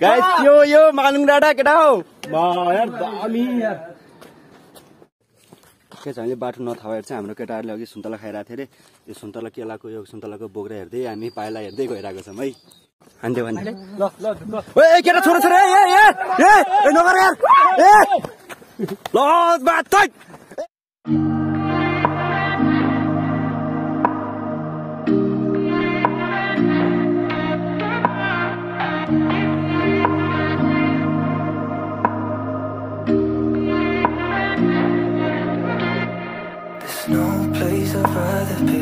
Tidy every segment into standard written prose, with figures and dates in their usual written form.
Guys यो मालुङ डाँडा केटा हो यार दामी यार के छ भने बाटो नथाएर चाहिँ हाम्रो केटाहरूले अघि सुन्तला खाइरहेको थियो अरे यो सुन्तला केलाको यो सुन्तलाको बोक्रा हेर्दै हामी पाइला हेर्दै गइरहेको छौँ है हान्थ्यो भने ल केटा छोरा छोरा ए नगर यार ल बात No place I'd rather be.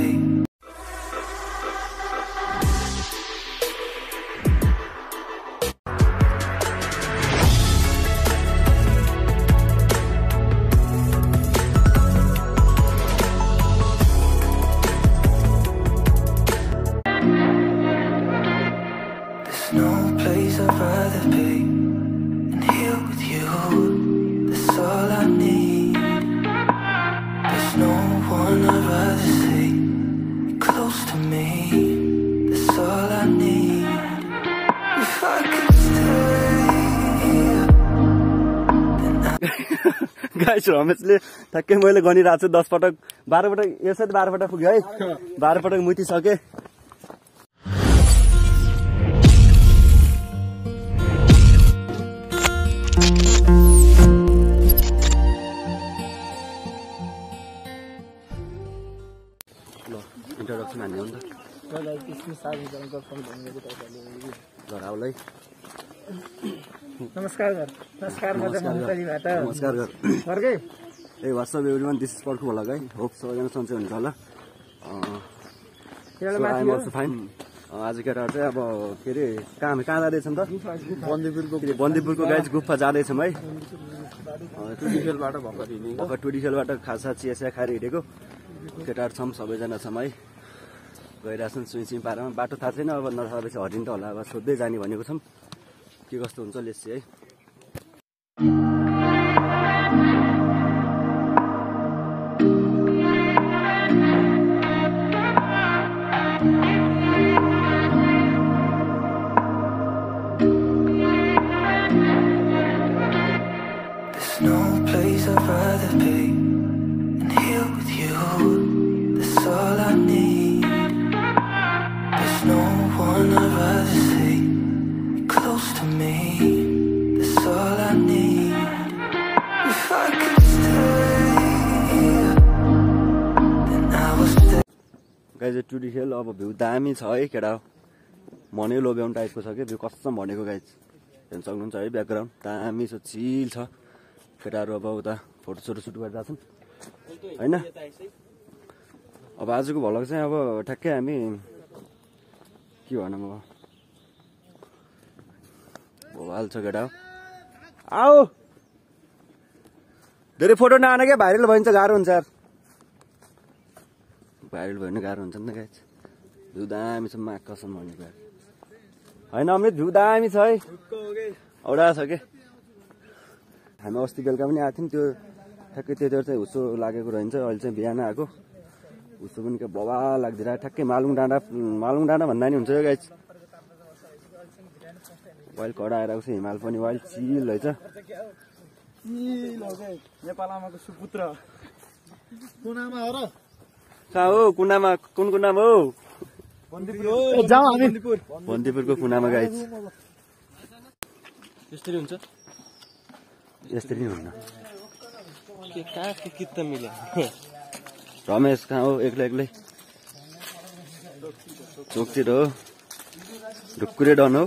There's no place I'd rather be than here with you. That's all I need. There's no one I'd rather see close to me. That's all I need. If I could stay, then I... guys रमेशले ठ्याक्कै मैले गनिरहेको छु 10 पटक 12 पटक यसरी 12 पटक पुग्यो है 12 पटक मुतिसके इन्ट्रोडक्सन हान्ने हो नि त राहुलै नमस्कार नमस्कार ए व्हाट्सअप एभ्रीवन दिस इज पर्खु होला है होप सबैजना सन्चै हुन्छ होला आइएम अल्सो फाइन आज केटाहरू चाहिँ अब के अरे कहाँ जाँदैछ नि त बन्दीपुरको गाइज गुफा जाँदैछौँ है भर्खर टुडिखेलबाट खासा चिया खाएर हिँडेको केटाहरू छौँ सबैजना छौँ है गइरहेछौँ सुइसिङ पारामा बाटो थाहा छैन अब नथाहा हरिन्छ होला अब सोध्दै जाने भनेको छौँ के कस्तो हुन्छ लेट्स है There's no place I'd rather be than here with you. That's all I need. There's no one I'd rather see close to me. That's all I need. If I could stay, then I would stay. Guys Tundikhel अब view दामी छ है केटा मनै लोभ्याउने टाइपको छ कि भ्यू कसम भनेको गाइज हेर्न सक्नुहुन्छ है ब्याकग्राउन्ड दामी छ चिल छ केटाहरू अब उता फोटोसोटो सुट गरेर जान्छन् होइन अब आजको भ्लग चाहिँ अब ठ्याक्कै हामी के भनौँ अब भोवाल छ केटा आओ धेरै फोटो नआने क्या भाइरल भयो भने चाहिँ गाह्रो हुन्छ यार भाइरल भयो भने गाह्रो हुन्छ नि त गाइज भ्यू दामी छ माग कसम भनेको यार होइन अमृत भ्यू दामी छ है औडा छ के हामी अस्ति बेलुका पनि आएको थियौँ त्यो ठ्याक्कै त्यतिखेर चाहिँ हुस्सो लागेको रहन्छ अहिले चाहिँ बिहान आएको हुस्सो पनि क्या बबा लाग्दिएर ठ्याक्कै मालुङ डाँडा भन्दा नि हुन्छ यो गाइज वाइल्ड कडा आइरहेको छ हिमाल पनि वाइल्ड चिल रहेछ नेपाल आमाको सुपुत्र कुनामा हो र कहाँ हो कुनामा कुन कुनामा हो बन्दीपुरको कुनामा गाइज यसरी हुन्छ यसरी नै हुन्न के कहाँ के कित मिल्यो रमेश कहाँ हो एक्लै चोकतिर हो ढुक्कुरे डन हो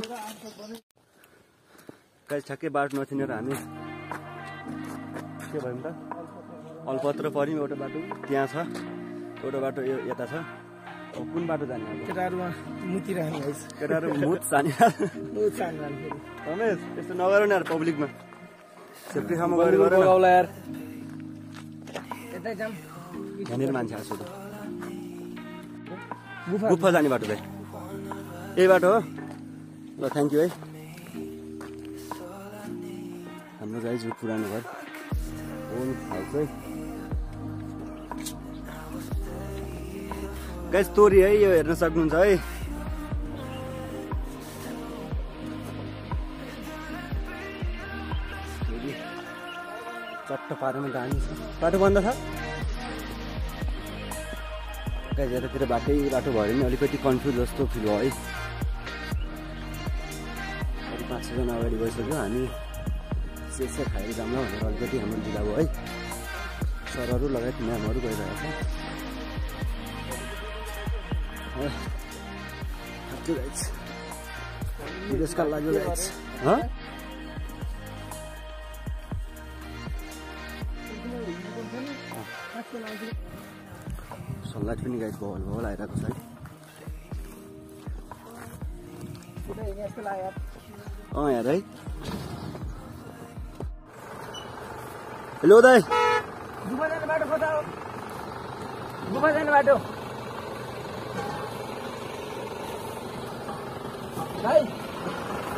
गाइज ठ्याक्कै बाटो नथिनेर हामी के भयौँ त अलपत्र पर्यौँ एउटा बाटो त्यहाँ छ एउटा बाटो यता छ अब कुन बाटो जाने केटाहरूमा मुतिरहने केटाहरू मुत जाने रमेश यस्तो नगर न यार पब्लिकमा सेफ्टी खामा गएर यार यहाँनिर मान्छे आएको छ गुफा जाने बाटो चाहिँ यही बाटो हो ल थ्याङ्क यू है हाम्रो गाइज यो पुरानो घर ओल्ड हाउस है गाइज तोरी है यो हेर्न सक्नुहुन्छ है चट्ट पारेमा दामी छ। बाटो बन्द छ गाइस, यतातिर बाटो भयो नि अलिकति कन्फ्युज जस्तो फिल भयो है। अलिक 5-6 जना अगाडि गइसक्यो, हामी सेसा खाएर जाउँला भनेर अलिकति हाम्रो ढिला भयो है। सरहरू लगायत म्यामहरू गइरहेको छ। विदेशका लागि गाइस सनलाइट पनि गाइस भल आइरहेको छ है। यार है। हेलो दाइ, गुफा जाने बाटो खोजा हो। गुफा जाने बाटो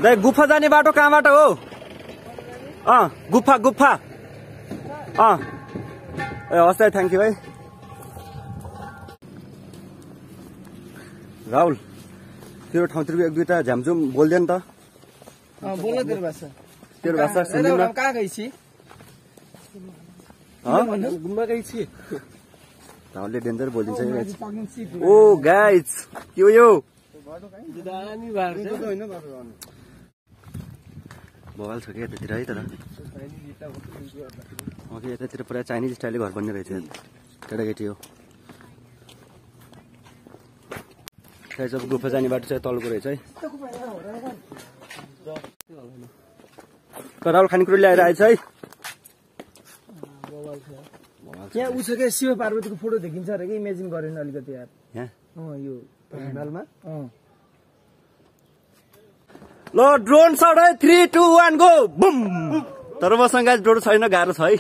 दाइ, गुफा जाने बाटो कहाँबाट हो? गुफा गुफा। ए हस् दाइ, थ्याङ्क यू है। राहुल, तेरो ठाउँतिर एक दुईटा झ्यामझुम बोल्दैन त? बोल तेरो भाषा। तेरो भाषा सुन्दिन न? कहाँ गई छी? गुम्बा गई छी। राहुलले डेन्जर बोलिदिन्छ गाइस। ओ गाइस, के हो यो? बवाल छ कि यतातिर है। तर यतातिर पुरा चाइनिज स्टाइलले घर बन्ने रहेछ। केटाकेटी हो। अब गुफा जाने बाटो चाहिँ तलको रहेछ है। राहुल खानेकुरो ल्याएर आएछ है। यहाँ उसो के शिव पार्वतीको फोटो देखिन्छ अरे कि इमेजिन गरेन अलिकति यार। यहाँ यो हिमालमा ल ड्रोन सट है। 3, 2, 1 गो बुम। तर मसँग ड्रोन छैन, गाह्रो छ है।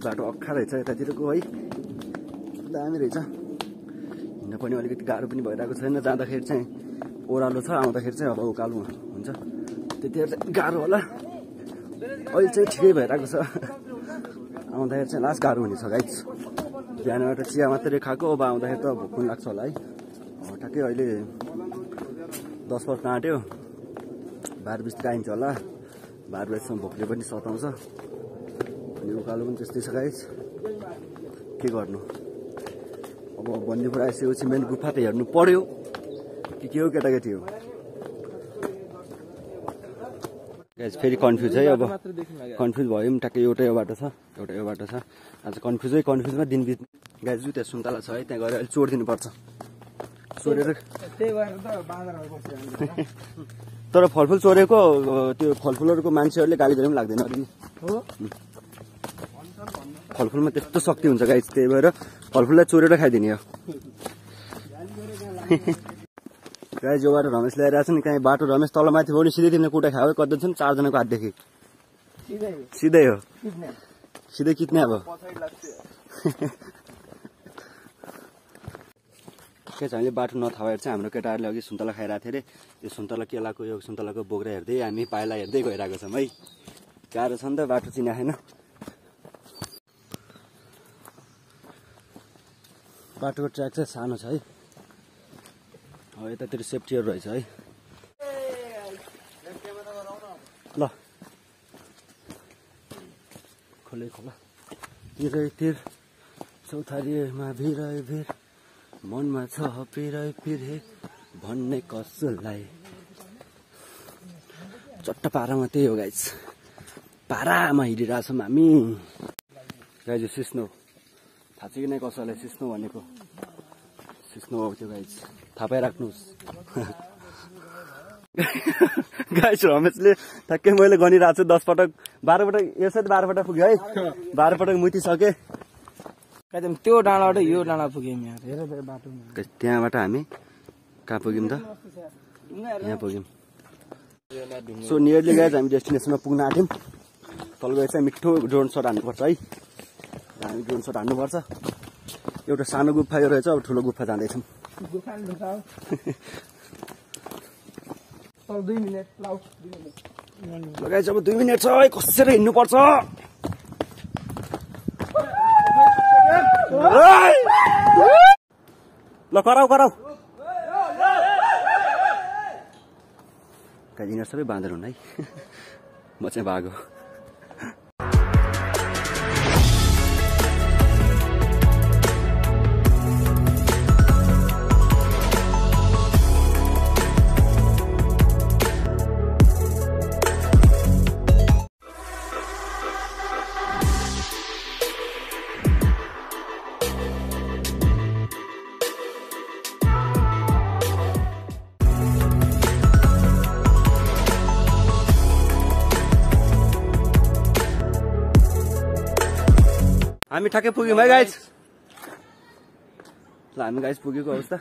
बाटो अख्खा रहेछ यतातिरको है। दामी रहेछ। हिँड्न पनि अलिकति गाह्रो पनि भइरहेको छैन। जाँदाखेरि चाहिँ ओह्रालो छ, आउँदाखेरि चाहिँ अब उकालो हुन्छ। त्यतिखेर चाहिँ गाह्रो होला। अहिले चाहिँ ठिकै भइरहेको छ। आउँदाखेरि चाहिँ लास्ट गाह्रो हुनेछ गाइस। बिहानबाट चिया मात्रै खाएको, अब आउँदाखेरि त भोक पनि लाग्छ होला है। ठ्याक्कै अहिले 10 बज्न आँट्यो। 12 बजीतिर आइन्छ होला। 12 बजीसम्म भोकले पनि सताउँछ। अनि उकालो पनि त्यस्तै छ गाइस। के गर्नु अब? भन्ने कुरा आइसकेपछि मेन गुफा त हेर्नु पर्यो कि के हो केटाकेटी हो गाइस। फेरि कन्फ्युज है। अब कन्फ्युज भयो नि। ट्याक्कै एउटा यो बाटो छ, एउटा यो बाटो छ। आज कन्फ्युजमा दिन बित्ने गाइस। त्यहाँ सुन्तला छ है, त्यहाँ गएर अहिले चोरिदिनु पर्छ। चोरेर तर फलफुल चोरेको त्यो फलफुलहरूको मान्छेहरूले गाली गरे पनि लाग्दैन अरे नि। फलफुलमा त्यस्तो शक्ति हुन्छ गाइस, त्यही भएर फलफुललाई चोरेर खाइदिने हो गाइस। यो बाटो रमेश ल्याएर आएको छ नि। कहीँ बाटो रमेश तलमाथि भयो नि, सिधै तिमीले कुटा खायो। कति छ नि 4 जनाको हातदेखि सिधै हो। सिधै कित्ने अब के छ हामीले बाटो नथाहा भएर चाहिँ हाम्रो केटाहरूले अघि सुन्तला खाइरहेको थियो अरे। यो सुन्तला केलाको यो सुन्तलाको बोक्रा हेर्दै हामी पाइला हेर्दै गइरहेको छौँ है। गाह्रो छ नि त, बाटो चिना छैन। बाटोको ट्र्याक चाहिँ सानो छ है। यतातिर सेफ्टीहरू रहेछ है। ल खोले खोला तिरै तिर चौथारीमा भिरै भिर मनमा छ पिरै पिरे भन्ने कसलाई। चट्ट पारामा त्यही हो गाइस। पारामा हिँडिरहेछौँ हामी गाइस। यो सिस्नो थाहा छ कि नै कसैलाई सिस्नो भनेको? सिस्नो हो त्यो गाइस, थाहा पाइराख्नुहोस्। गाइस रमेशले ठ्याक्कै मैले गनिरहेको छु 10 पटक 12 पटक यसै 12 पटक पुग्यो है 12 पटक मुतिसके त्यो डाँडाबाट यो डाँडा पुग्यौँ यहाँ हेर बाटो त्यहाँबाट हामी कहाँ पुग्यौँ त यहाँ पुग्यौँ सो नियरली गाइस हामी डेस्टिनेसनमा पुग्न आँट्यौँ तल गएर चाहिँ मिठो ड्रोन सट हान्नुपर्छ है हामी ड्रोन सट हान्नुपर्छ एउटा सानो गुफा यो रहेछ अब ठुलो गुफा जाँदैछौँ गाइस अब 2 मिनेट छ है कसरी हिँड्नुपर्छ ल कराउ यिनीहरू सबै बाँदर हुन् है म चाहिँ भागो हामी ठ्याक्कै पुग्यौँ है गाइस ल हामी गाइस पुगेको अवस्था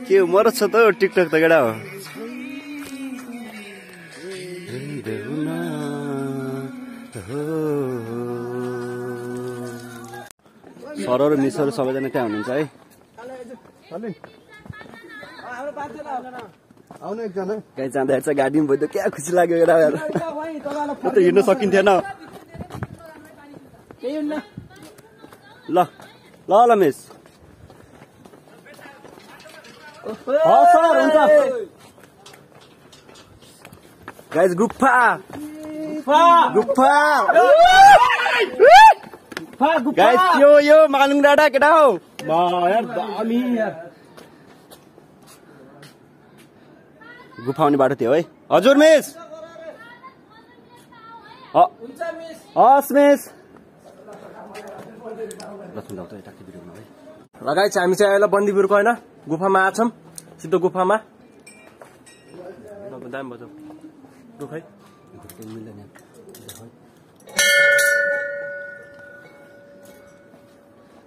के मरछ त टिकटक त केटा हो सरहरू मिसहरू सबैजना त्यहाँ हुनुहुन्छ है कहीँ जाँदाखेरि चाहिँ गाडी पनि भयो क्या खुसी लाग्यो एउटा त हिँड्न सकिन्थेन ल ल ल मिस सर हुन्छ गाइस गुफा गाइस यो मालुङ डाँडा केटा हो गुफा आउने बाटो थियो है हजुर मिस हस् मिस लगाइ चाहिँ हामी चाहिँ अहिले बन्दीपुरको होइन गुफामा आछौँ सिधो गुफामा दाम बजाउ दुखै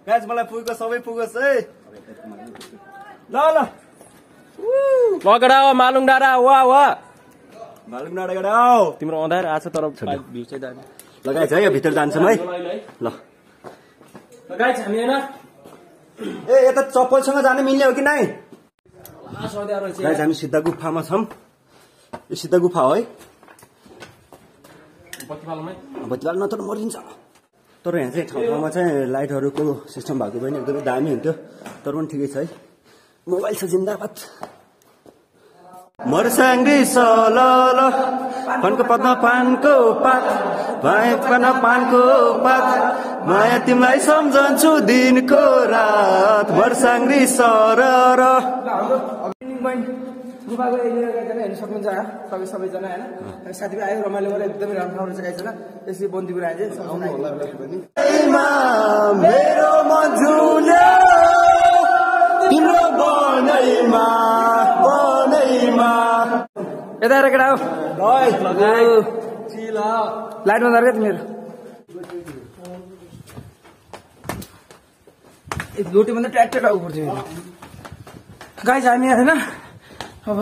गाइस मलाई पुगेको सबै पुगोस् है ल लगडा हो मालुङ डाँडा वा मालुङ डाँडा केटा हो तिम्रो अँधार आछ तर भ्यू चाहिँ दामी लगाइछ है यो भित्र जान्छौँ है ल लगाइ चाहिँ हामी होइन ए यता चप्पलसँग जाने मिल्ने हो कि नै गाइस हामी सिधा गुफामा छौँ यो सिधा गुफा हो है बत्तीपाल नत्र मरिन्छ तर यहाँ चाहिँ ठाउँमा चाहिँ लाइटहरूको सिस्टम भएको पनि एकदमै दामी हुन्थ्यो तर पनि ठिकै छ है मोबाइल छ जिन्दाबाद मर्साङ्गी सल फनको पदमा पानको पात भाइपना पानको पात माया तिमीलाई सम्झन्छु दिनको रात मर्साङ्गी सर गुफाको एरिया गएर हेर्न सक्नुहुन्छ सबैजना होइन साथीभाइ आयो रमाइलो गरेर एकदमै राम्रो ठाउँ रहेछ गाइस होइन यसरी बन्दीपुर आए मेरो मन झुल्यो तिम्रो बनैमा यता हेर केटा हो लाइट बन्द क्या तिमीहरू रोटी भन्दा ट्याक्टर आउनु पर्छ गाइस हामी होइन अब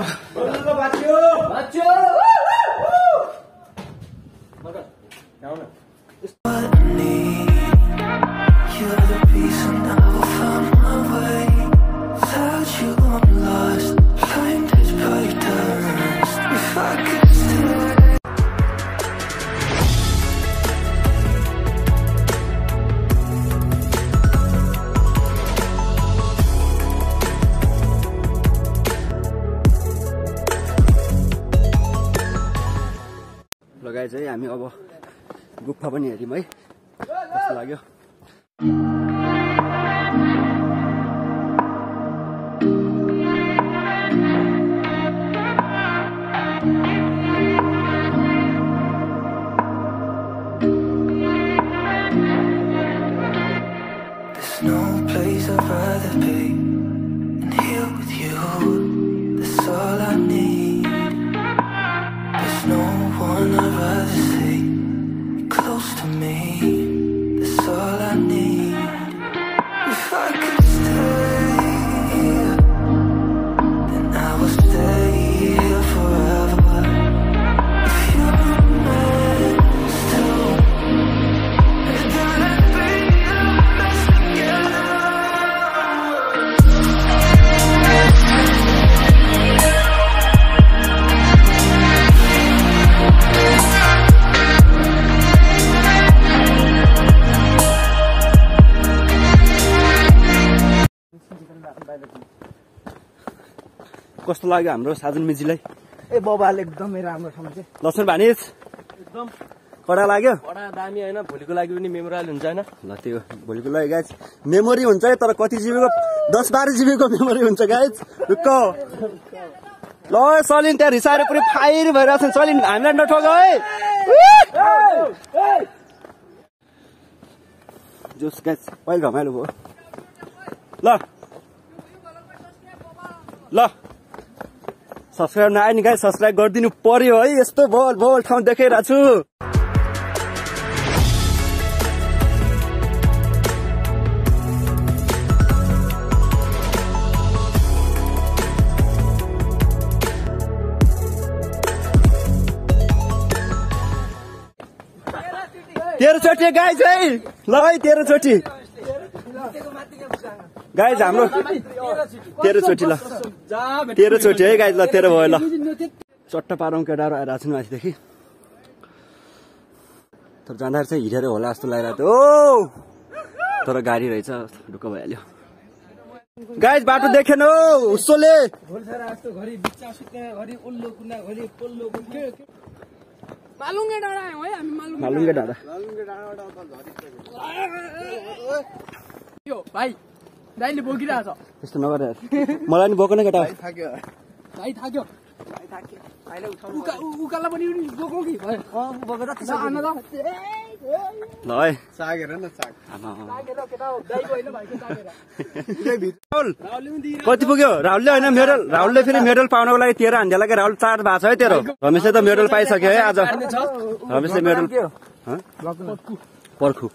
लगाए चाहिँ हामी अब गुफा पनि हेर्यौँ है कस्तो लाग्यो There's no place I'd rather be than here with you. That's all I need. There's no one I'd rather see close to me. That's all I need. If I could stay, then I will stay here forever. If you're meant to, then let's be the best together. कस्तो लाग्यो हाम्रो साजन मिजीलाई? ए बबाल एकदमै राम्रो ठाउँ चाहिँ। लक्ष्मण भानिज एकदम कडा लाग्यो? बडा दामी होइन, भोलिको लागि पनि मेमोरियल हुन्छ होइन। ल त्यो भोलिको लागि गाइज मेमोरी हुन्छ है, तर कति जिबीको 10-12 जिबीको मेमोरी हुन्छ गाइज। रुक्क ल सलिन त्यहाँ रिसाएर पुरै फायर भइरहेको छ। सलिन हामीलाई नठोक है। जोस गाइज पहिलो रमाइलो भयो। ल ल सब्सक्राइब नआए नि गाइज, सब्सक्राइब गरिदिनु पर्यो है। यस्तो बल बल ठाउँ देखाइरहेको छु। तेह्रचोटि गाइज है। ल है तेह्रचोटि गाइज हाम्रो 13चोटि। ल 13चोटि है गाइज। ल 13 भयो। ल चट्ट पारौँ केटाहरू आइरहेको छ माथिदेखि, तर जाँदाखेरि चाहिँ हिँडेर होला जस्तो लागिरहेको थियो। ओ तर गाडी रहेछ, ढुक्क भइहाल्यो। गाइज बाटो देखेन हो हुस्सोले। मालुङ्गे डाँडा भाइ दाइले बोकिरहेछ। त्यस्तो नगरेर मलाई नि बोको न केटा। भाइ थाक्यो उकाला पनि बोकौ कि भयो। ल है सागेर न साग कति पुग्यो राहुलले? होइन मेडल, राहुलले फेरि मेडल पाउनको लागि 13 हान्दिएला कि। राहुल 4 भएको छ है। 13 रमेशले त मेडल पाइसक्यो है आज। रमेशले मेडल पर्खु।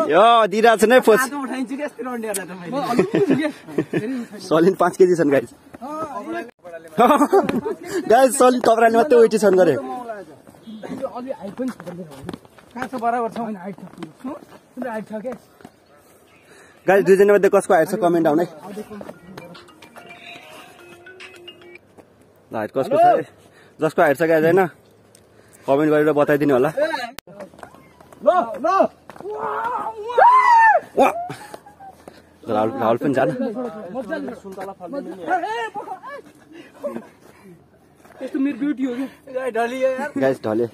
यो दिइरहेको छ नै पोच। सलिन 5 केजी छन् गाइज। गाइज सलिन कपडाले मात्रै वेटी छन् गरे। गाइज दुईजना मध्ये कसको हाइट छ कमेन्ट आउने। ल हाइट कसको छ? जसको हाइट छ गाइज होइन कमेन्ट गरेर बताइदिनु होला। राहुल पनि जान। यस्तो मेरो ड्युटी हो कि गाइस ढले।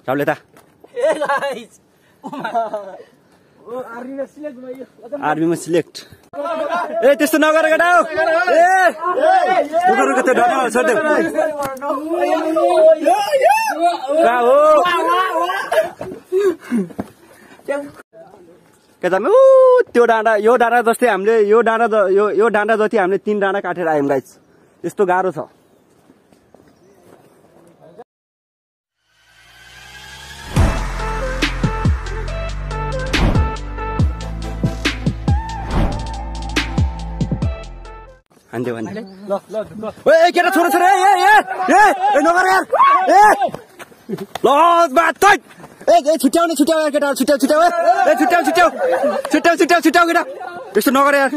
राहुल यता। आर्मीमा सिलेक्ट। ए त्यस्तो नगर केटा हो। त्यो ढल्न छोड्देऊ। कहाँ हो केटामा? त्यो डाँडा यो डाँडा जस्तै हामीले यो डाँडा जति हामीले 3 डाँडा काटेर आयौँ गाइस। यस्तो गाह्रो छ। हान्दै भने ए केटा छोरा छोरा ए नगर यार। ए ल बात ए छुट्याउने छुट्याउ केटा छुट्याउ केटा। यस्तो नगर यार।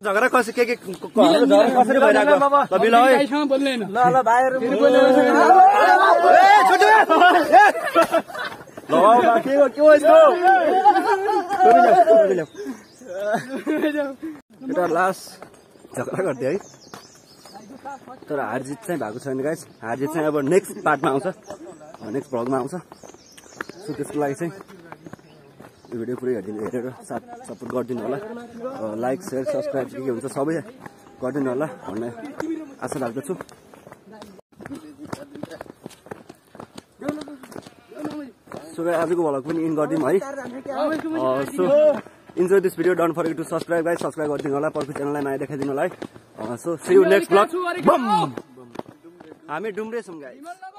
झगडा कसरी कसरी भइरहेको ल बिल है। ल भाइहरु के हो यस्तो? एउटा लास्ट झगडा गर्थ्यो है तर हारजित चाहिँ भएको छैन गाइस हारजित चाहिँ अब नेक्स्ट पार्टमा आउँछ नेक्स्ट भ्लगमा आउँछ सो त्यसको लागि चाहिँ यो भिडियो पुरै हेरेर साथ सपोर्ट गरिदिनु होला लाइक सेयर सब्सक्राइब के हुन्छ सबै गरिदिनु होला भन्ने आशा राख्दछु सो आजको भ्लग पनि इन गरिदिउँ है so enjoy this video don't forget to subscribe guys subscribe गरिदिनु होला पर्को च्यानललाई माया देखाइदिनु होला है so see you next vlog हामी डुम्रे छौँ गाइस